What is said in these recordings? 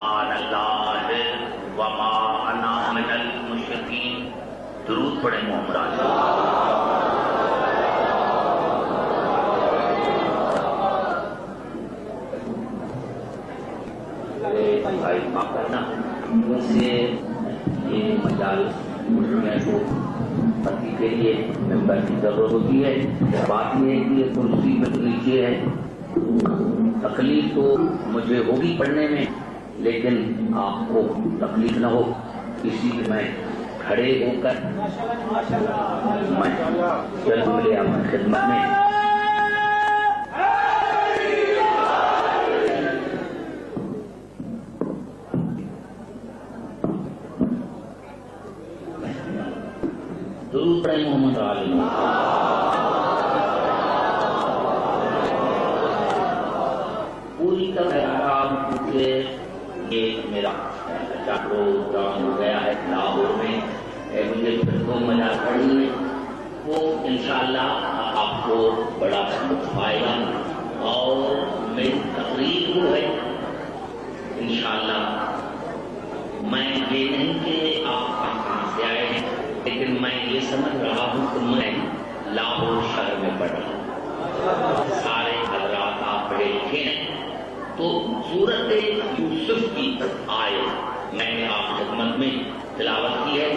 اللہ وما انا من المشرکین. درود پڑھیں محمد کرنا سے یہ مجالس کو پتی کے لیے ممبر کی ضرورت ہوتی ہے. بات یہ ہے کہ یہ کرسی میں نیچے ہے. تکلیف تو مجھے ہوگی پڑھنے میں، لیکن آپ کو تکلیف نہ ہو اسی لیے میں کھڑے ہو کر میں چل ملے اپنی خدمت میں. درود پڑھیں محمد عالم. پوری طرح آپ پوچھے یہ میرا پروگرام ہو گیا ہے لاہور میں. مجھے پھر دو مزہ پڑھی ہے وہ انشاءاللہ آپ کو بڑا لطف آئے گا. اور میری تقریر وہ ہے انشاءاللہ. میں یہ نہیں کہ آپ کہاں سے آئے ہیں، لیکن میں یہ سمجھ رہا ہوں کہ میں لاہور شہر میں پڑھ رہا ہوں. سارے حضرات آپ پڑھے لکھے ہیں تو سورت یوسف کی آیت میں نے آپ خدمت میں تلاوت کی ہے.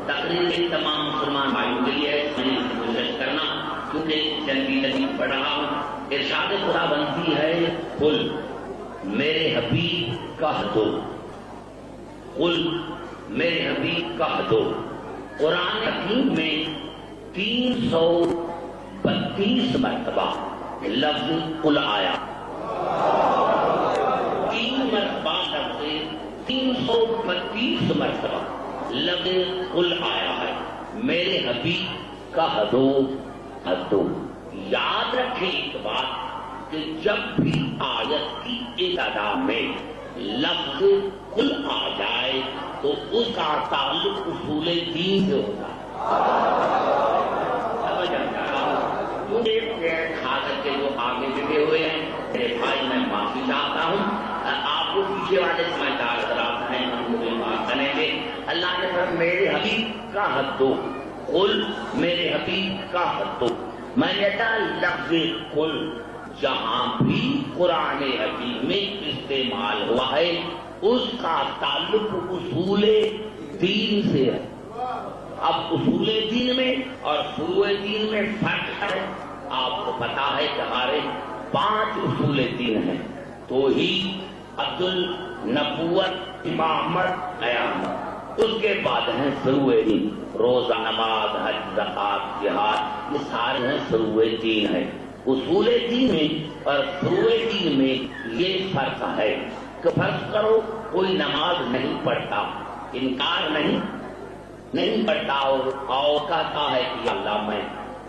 تقریر تمام مسلمان بھائیوں کے لیے میں نے کوشش کرنا کیونکہ جلدی جلدی پڑھ رہا ہوں. ارشاد خدا بنتی ہے قل میرے حبیب کہہ دو، قل میرے حبیب کہہ دو. قرآن حکیم میں 332 مرتبہ لفظ قل آیا. 3 مرتبہ سے 332 مرتبہ لفظ قل آیا ہے. میرے حبیب کہہ دو کہہ دو. یاد رکھیں ایک بات کہ جب بھی آیت کی ابتدا میں لفظ قل آ جائے تو اس کا تعلق اصول دین سے ہوتا ہے. خاص کے جو آگے بیٹھے ہوئے ہیں میرے بھائی، میں معافی چاہتا ہوں. آپ کو پیچھے والے سمجھدار حضرات ہیں مجھے معاف کریں گے. اللہ نے فرمایا میرے حبیب کا حد دو، قل میرے حبیب کا حد دو. میں نے کہا لفظ قل جہاں بھی قرآن حکیم میں استعمال ہوا ہے اس کا تعلق اصول دین سے ہے. اب اصول دین میں اور فروع دین میں فرق ہے. آپ کو پتا ہے کہ ہمارے 5 اصول دین ہیں. توحید، عدل، نبوت، امامت، قیامت. اس کے بعد ہیں فروع دین، روزہ، نماز، حج، زکات، جہاد. یہ سارے ہیں فروع دین ہے. اصول دین میں اور فروع دین میں یہ فرق ہے کہ فرض کرو کوئی نماز نہیں پڑھتا، انکار نہیں پڑھتا اور کہتا ہے کہ اللہ میں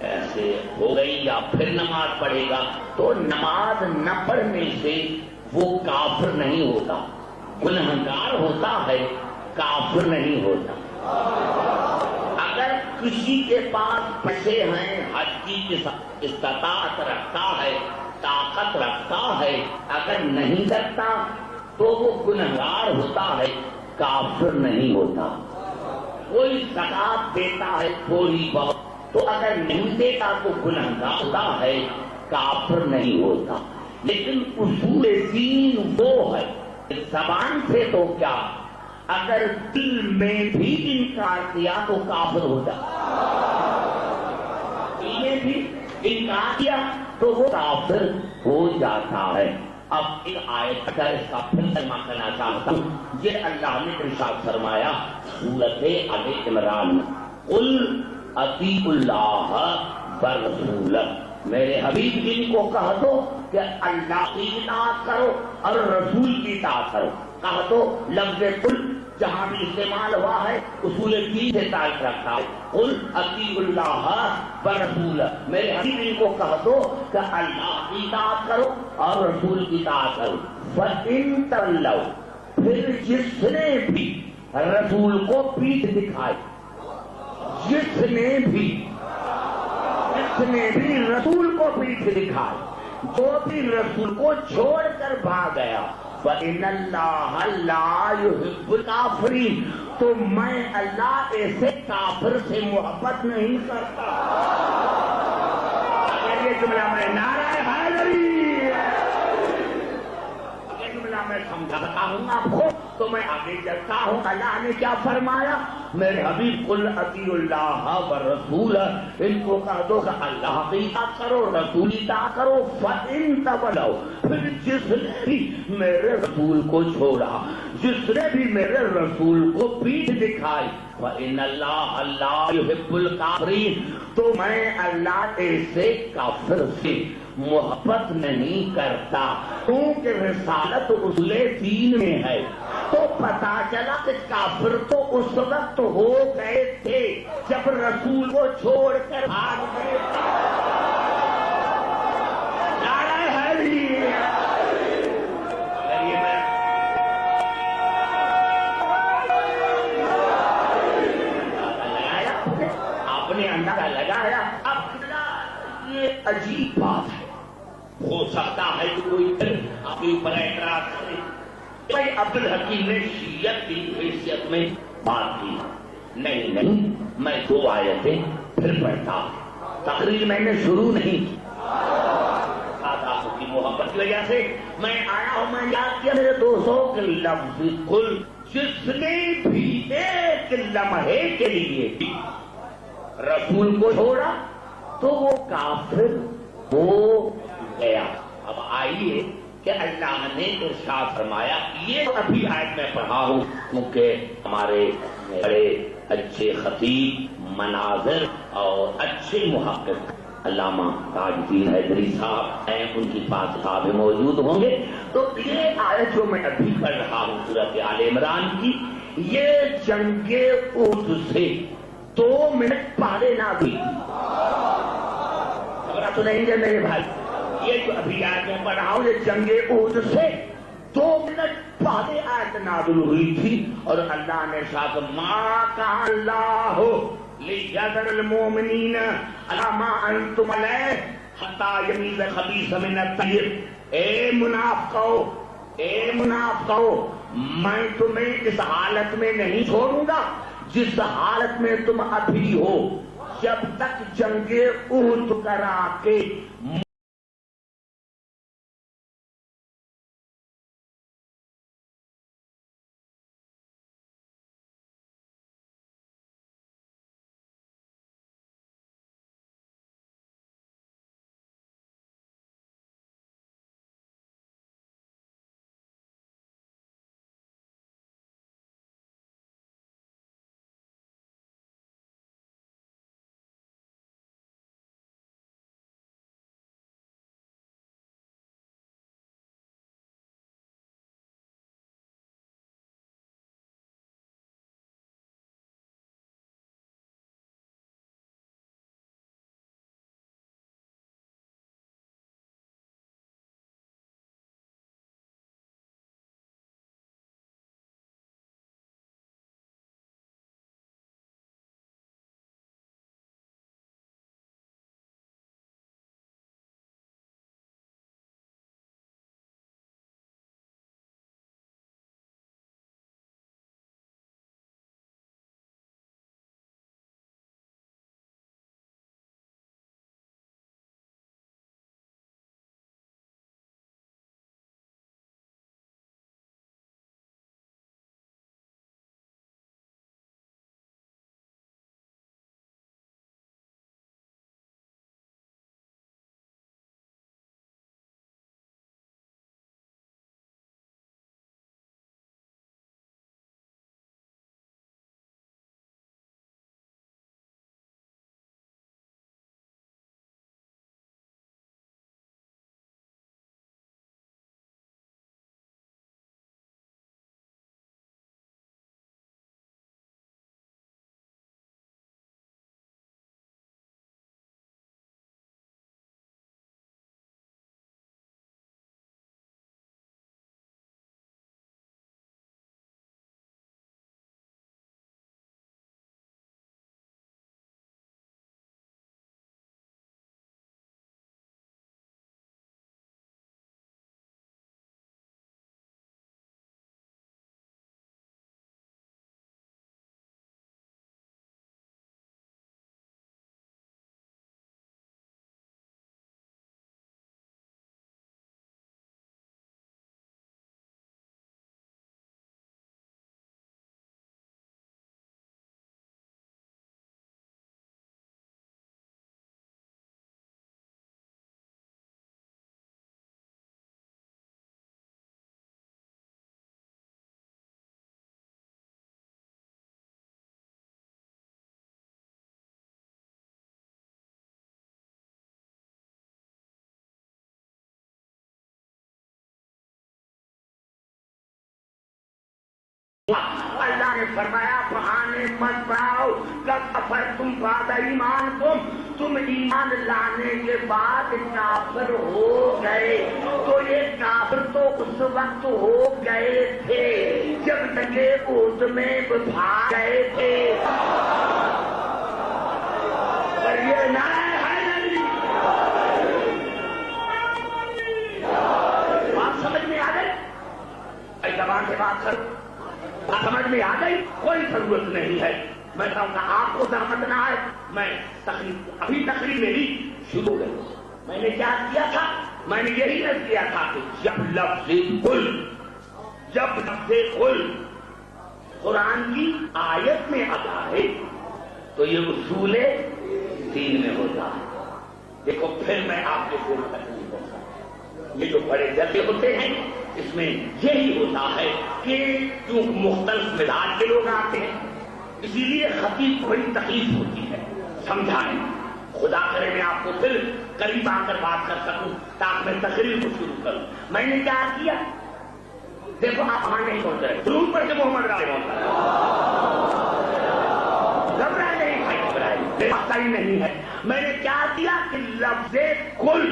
ایسے ہو گئی یا پھر نماز پڑھے گا، تو نماز نہ پڑھنے سے وہ کافر نہیں ہوتا، گنہگار ہوتا ہے، کافر نہیں ہوتا. اگر کسی کے پاس پیسے ہیں، حج کی استطاعت رکھتا ہے، طاقت رکھتا ہے، اگر نہیں کرتا تو وہ گنہگار ہوتا ہے، کافر نہیں ہوتا. کوئی زکات دیتا ہے تھوڑی بہت، تو اگر نہیں دیتا تو گنہگار ہوتا ہے، کافر نہیں ہوتا. لیکن اصول دین وہ ہے زبان سے تو کیا، اگر دل میں بھی انکار کیا تو کافر ہوتا. دل میں بھی انکار کیا تو وہ کافر ہو جاتا ہے. اب ایک آیت کا اس کا پھر ترجمہ کرنا چاہتا ہوں. یہ اللہ نے ارشاد فرمایا سورۃ آل عمران میں، قل اطیعوا اللہ والرسول. میرے حبیب جن کو کہہ دو کہ اللہ کی اطاعت کرو اور رسول کی اطاعت کرو. کہہ دو لفظ قل جہاں بھی استعمال ہوا ہے اصول دین سے تعلق رکھتا ہے. قل اطیعوا اللہ والرسول. میرے حبیب ان کو کہہ دو کہ اللہ کی اطاعت کرو اور رسول کی اطاعت کرو. فَإِن تَوَلَّوْا، پھر جس نے بھی رسول کو پیٹھ دکھائی، جس نے بھی رسول کو پیٹھ دکھائی، جو بھی رسول کو چھوڑ کر بھاگ گیا، وَإِنَّ اللَّهَ لَا يُحِبُّ الْكَافِرِينَ، تو میں اللہ ایسے کافر سے محبت نہیں کرتا۔ اگر یہ جملہ میں نعرہ حیدری میں سمجھاتا ہوں آپ کو تو میں آگے چلتا ہوں۔ اللہ نے کیا فرمایا؟ میرے حبیب قل اطیعوا اللہ والرسول، ان کو کہہ دو کہ اللہ کی اطاعت کرو، رسول کی اطاعت کرو۔ فإن تولوا، پھر جس نے بھی میرے رسول کو چھوڑا، جس نے بھی میرے رسول کو پیٹھ دکھائی، فإن اللہ لا يحب الکافرین، تو میں اللہ ایسے کافر سے محبت نہیں کرتا، کیونکہ رسالت اصول دین میں ہے۔ تو پتا چلا کہ کافر تو اس وقت ہو گئے تھے جب رسول کو چھوڑ کر بھاگ گئے تھے۔ نعرہ حیدری! آپ نے اندازہ لگایا۔ اب یہ عجیب بات ہے، ہو سکتا ہے کہ کوئی اپنے اوپر اعتراض کرے، بھائی عبدالحکیم نے شیعت کی حیثیت میں بات کی۔ نہیں، میں 2 آیتیں پھر پڑھتا ہوں، تقریر میں نے شروع نہیں کی، آپ کی محبت کی وجہ سے میں آیا ہوں۔ میں یاد کیا میرے دوستوں کے لفظ قل، جس نے بھی ایک لمحے کے لیے رسول کو چھوڑا تو وہ کافر ہو گیا۔ اب آئیے کہ اللہ نے ارشاد فرمایا، یہ ابھی آیت میں پڑھا ہوں کیونکہ ہمارے بڑے اچھے خطیب، مناظر اور اچھے محقق علامہ تاج الدین حیدری صاحب ہیں، ان کی پاس کتابیں موجود ہوں گے۔ تو یہ آیت جو میں ابھی پڑھ رہا ہوں سورۃ آل عمران کی، یہ جنگ احد سے 2 منٹ پہلے نازل ہوئی۔ خبر تو نہیں ہے میرے بھائی، یہ جو ابھی آیت میں پڑھ رہا ہوں یہ جنگ احد سے 2 منٹ پہلے آیت نازل ہوئی تھی، اور اللہ نے ارشاد ما کان اللہ لیذر المؤمنین علی ما انتم علیہ حتی یمیز الخبیث من الطیب۔ اے منافقو، میں تمہیں اس حالت میں نہیں چھوڑوں گا جس حالت میں تم ابھی ہو، جب تک جنگ احد کرا کے اللہ نے فرمایا بہانے مت بناؤ، کفر تم بعد ایمان تم ایمان لانے کے بعد کافر ہو گئے، تو یہ کافر تو اس وقت ہو گئے تھے جب تک احد میں بھاگ گئے تھے. اور یہ نعرہ حیدری بات سمجھ میں آ گئی؟ زبان سے بات کرو، سمجھ میں آ گئی؟ کوئی ضرورت نہیں ہے. میں کہوں گا آپ کو زحمت نہ آئے. میں ابھی تقریر میری شروع گئی، میں نے کیا کیا تھا؟ میں نے یہی عرض کیا تھا کہ جب لفظ قل قرآن کی آیت میں آتا ہے تو یہ اصول دین میں ہوتا ہے. دیکھو پھر میں آپ کے پورے تکلیف ہوتا ہوں. یہ جو بڑے جلسے ہوتے ہیں اس میں یہی ہوتا ہے کہ جو مختلف مزاج کے لوگ آتے ہیں، اسی لیے خطیب کو بڑی تکلیف ہوتی ہے سمجھائیں. خدا کرے میں آپ کو پھر قریب آ کر بات کر سکوں تاکہ میں تقریر کو شروع کروں. میں نے کیا کیا؟ دیکھو آپ وہاں نہیں پہنچ رہے، ضرور پڑھ کے محمد راہ گھبرائے نہیں بھائی، گھبرائے پتہ ہی نہیں ہے. میں نے کیا کیا کہ لفظ قل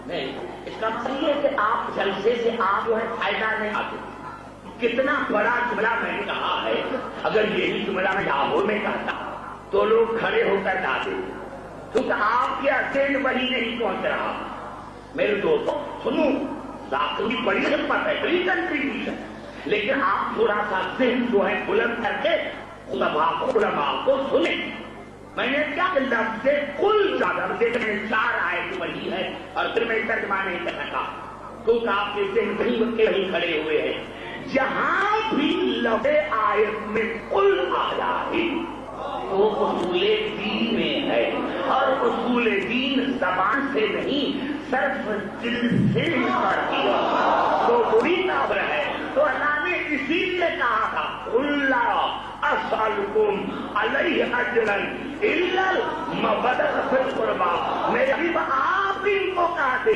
نہیں، اس کا مطلب یہ ہے کہ آپ جلسے سے آپ جو ہے فائدہ نہیں آتے. کتنا بڑا جملہ میں نے کہا ہے، اگر یہی جملہ میں لاہور میں کہتا تو لوگ کھڑے ہو کر ڈالتے، کیونکہ آپ کے اذہن وہی نہیں پہنچ رہا. میرے دوستوں سنو، ذات کی بڑی خدمت ہے، بڑی کنٹریبیوشن، لیکن آپ تھوڑا سا ذہن جو ہے بلند کر کے علماء کو سنیں. میں نے کیا کہ لفظ قل چار آیت وہی ہے اور پھر میں ترجمہ نہیں کر سکا کیونکہ آپ کے ذہن وہیں کھڑے ہوئے ہیں. جہاں بھی لفظ آیت میں قل آیا ہے وہ اصول دین میں ہے، اور اصول دین زبان سے نہیں صرف دل سے پڑھتی ہے تو وہی کافر ہے. تو اللہ نے اسی لیے کہا تھا اللہ اسالکم علیہ اجرا الا المودۃ فی القربى. میرے حبیب آپ ان کو کہتے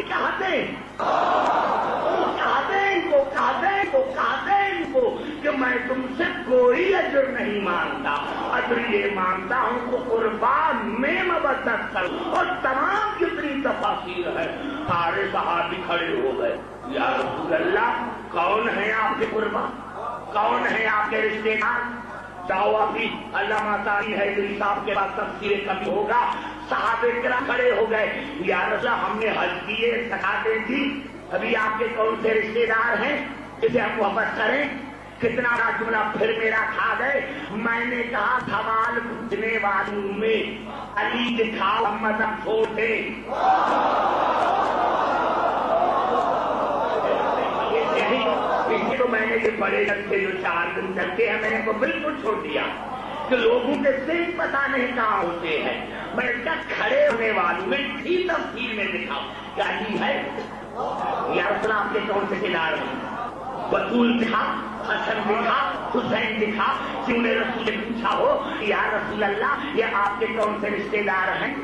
کہ میں تم سے کوئی اجر نہیں مانگتا، اجر یہ مانگتا ہوں کہ قربان میں مودت کروں. اور تمام جتنی تفاصیر ہے سارے صحابی کھڑے ہو گئے. یا رسول اللہ کون ہے آپ کے قربان، کون ہے آپ کے رشتے دار؟ چاہو ابھی علامہ تعالی حیدری صاحب کے بعد تفسیر کبھی ہوگا. صحابہ کرام کھڑے ہو گئے، یا رسول اللہ ہم نے حج کیے، زکاتیں دی، ابھی آپ کے کون سے رشتے دار ہیں اسے ہم محبت کریں. کتنا بڑا جملہ پھر میرا کھا گئے. میں نے کہا سوال پوچھنے والوں میں علی دکھاؤ محمد چھوڑ دے. تو میں نے یہ بڑے لڑکے جو 4 دن چلتے ہیں میں نے کو بالکل چھوڑ دیا کہ لوگوں کے صرف پتہ نہیں کہاں ہوتے ہیں. میں کیا کھڑے ہونے والوں میں بھی تفصیل میں دکھاؤ کیا جی ہے. یا رسول آپ کے کون سے کنار ہیں؟ بطول دکھا، حسن دکھا، حسین دکھا. کیوں نے رسول نے پوچھا ہو یا رسول اللہ یہ آپ کے کون سے رشتے دار ہیں؟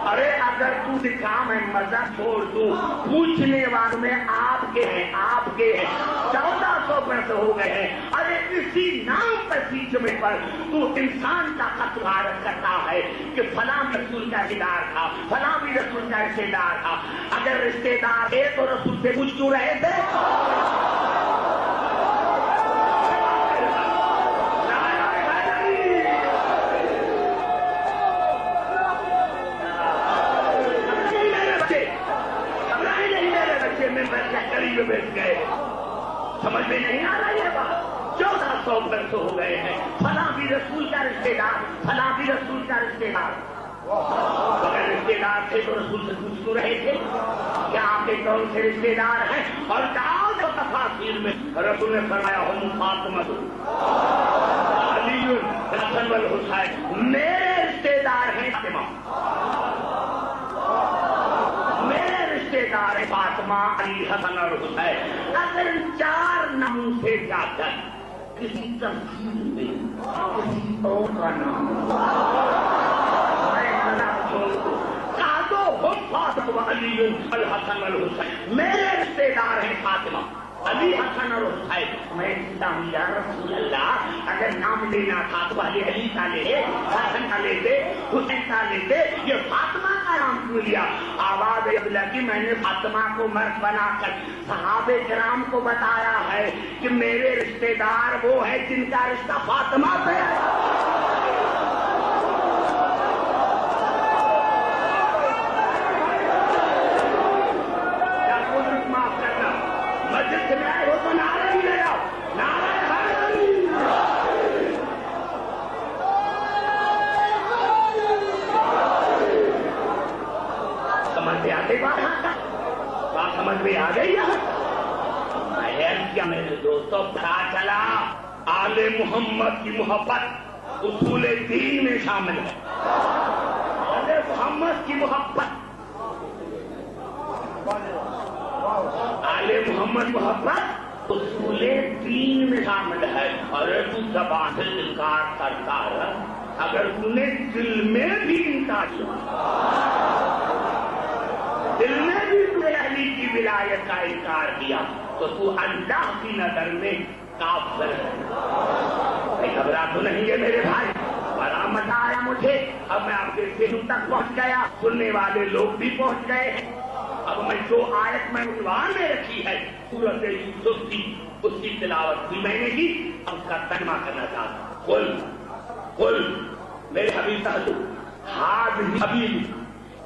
ارے اگر تو دکھا میں مزہ چھوڑ دوں. پوچھنے والوں میں آپ کے ہیں 1400 پیسے ہو گئے ہیں. ارے اسی نام پر ترجمے پر تو انسان کا خط غارت کرتا ہے کہ فلاں رسول کا رشتے دار تھا، فلاں بھی رسول کا رشتے دار تھا. اگر رشتے دار ہے تو رسول سے پوچھ کیوں رہے تھے؟ بیٹھ گئے. سمجھ میں نہیں آ رہا یہ بات. 1400 پیسے ہو گئے ہیں. فلاں بھی رسول کا رشتے دار، فلاں بھی رسول کا رشتے دار. اگر رشتے دار تھے تو رسول سے پوچھ کیوں رہے تھے کیا آپ کے کون سے رشتے دار ہیں؟ اور کہا جو تفاصیر میں رسول نے فرمایا ہم فاطمہ علی حسن والحسین میرے رشتے دار ہیں. فاطمہ دار فاطمہ علی حسن اور حسین. اگر 4 ناموں سے جا کر کسی تفصیل میں کسی اور کا نام میں کہا تو ہم فاطمہ علی الحسن والحسین، میرے رشتے دار ہیں فاطمہ، علی، حسن اور حسین۔ میں کہتا ہوں یا رسول اللہ، اگر نام لینا تھا تو علی کا لیتے، حسن کا لیتے، حسین کا لیتے، یہ فاطمہ کا نام کیوں لیا؟ آواز لگی، میں نے فاطمہ کو مرد بنا کر صحابہ کرام کو بتایا ہے کہ میرے رشتے دار وہ ہیں جن کا رشتہ فاطمہ سے ہے۔ سمجھ میں آ گئی کیا میرے دوستوں؟ پتا چلا آل محمد کی محبت اصول دین میں شامل ہے۔ آل محمد کی محبت، آل محمد محبت اصول دین میں شامل ہے۔ اور تو زبان سے انکار کرتا ہے، اگر تم نے دل میں بھی انکار کیا، دل میں بھی علی کی ولایت کا انکار کیا، تو تو اللہ کی نظر میں کافر ہے۔ گھبرا تو نہیں ہے میرے بھائی، بڑا مزہ آیا مجھے۔ اب میں آپ کے ذہن تک پہنچ گیا، سننے والے لوگ بھی پہنچ گئے ہیں۔ اب میں جو آیت میں عنوان میں رکھی ہے سورۃ یوسف کی، اس کی تلاوت بھی میں نے کی، اس کا ترجمہ کرنا چاہتا ہوں۔ قل میرے حبیب حاضر حبیب،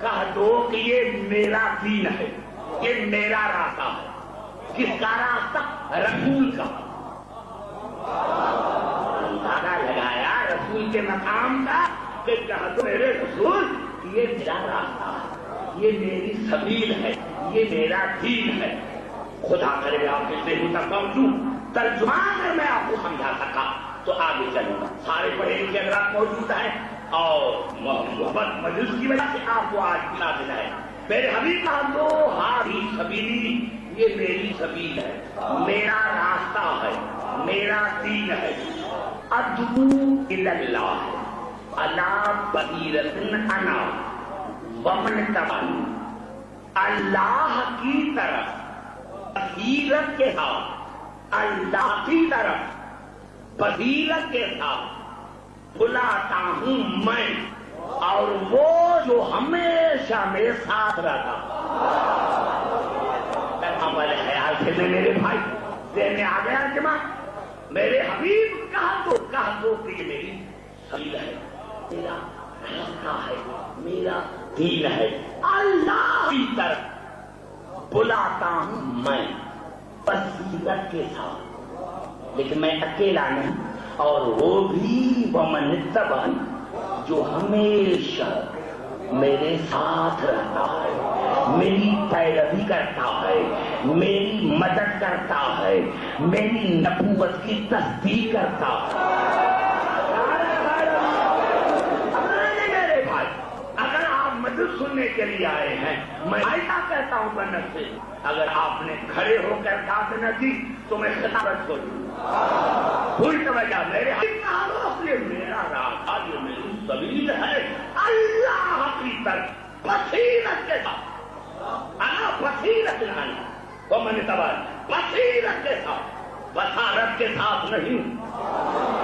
کہہ دو کہ یہ میرا دین ہے، یہ میرا راستہ ہے۔ کس کا راستہ؟ رسول کا۔ اندازہ لگایا رسول کے مقام کا کہ کہہ دو میرے رسول یہ میرا راستہ ہے، یہ میری سبیل ہے، یہ میرا دین ہے۔ خدا کرے آپ کے ذہن تک پہنچوں، ترجمہ اگر میں آپ کو سمجھا سکا تو آگے چلوں گا۔ سارے پڑھے لکھے اگر آپ موجود ہیں اور محبت مجلس کی وجہ سے آپ کو آج بلا دینا ہے، میرے حبیب کا دو ہاری سبیلی، یہ میری سبیل ہے، میرا راستہ ہے، میرا دین ہے۔ ادعو الی اللہ علی بصیرۃ انا ومن تبعنی، اللہ کی طرف بصیرت کے ساتھ، اللہ کی طرف بصیرت کے ساتھ بلاتا ہوں میں، اور وہ جو ہمیشہ میرے ساتھ رہتا۔ والے خیال سے میں میرے بھائی ذہن میں آ گیا جمع، میرے حبیب کہہ دو کہ یہ میری سبیل ہے، میرا راستہ ہے، میرا دین ہے، اللہ کی طرف بلاتا ہوں میں بصیرت کے ساتھ، لیکن میں اکیلا نہیں، اور وہ بھی ومن اتبعنی، جو ہمیشہ میرے ساتھ رہتا ہے، میری پیروی کرتا ہے، میری مدد کرتا ہے، میری نبوت کی تصدیق کرتا ہے۔ میرے بھائی اگر آپ مدد سننے کے لیے آئے ہیں، میں ایسا کہتا ہوں بنت سے، اگر آپ نے کھڑے ہو کر بات نہ کی تو میں خطابت کو دوں پوری توجہ۔ میرے یہ میرا راستہ، یہ میری سبیل ہے، اللہ کی طرف بصیرت کے ساتھ، انا بصیرت نہیں، ومن تبعنی، بصیرت کے ساتھ، بصارت کے ساتھ نہیں۔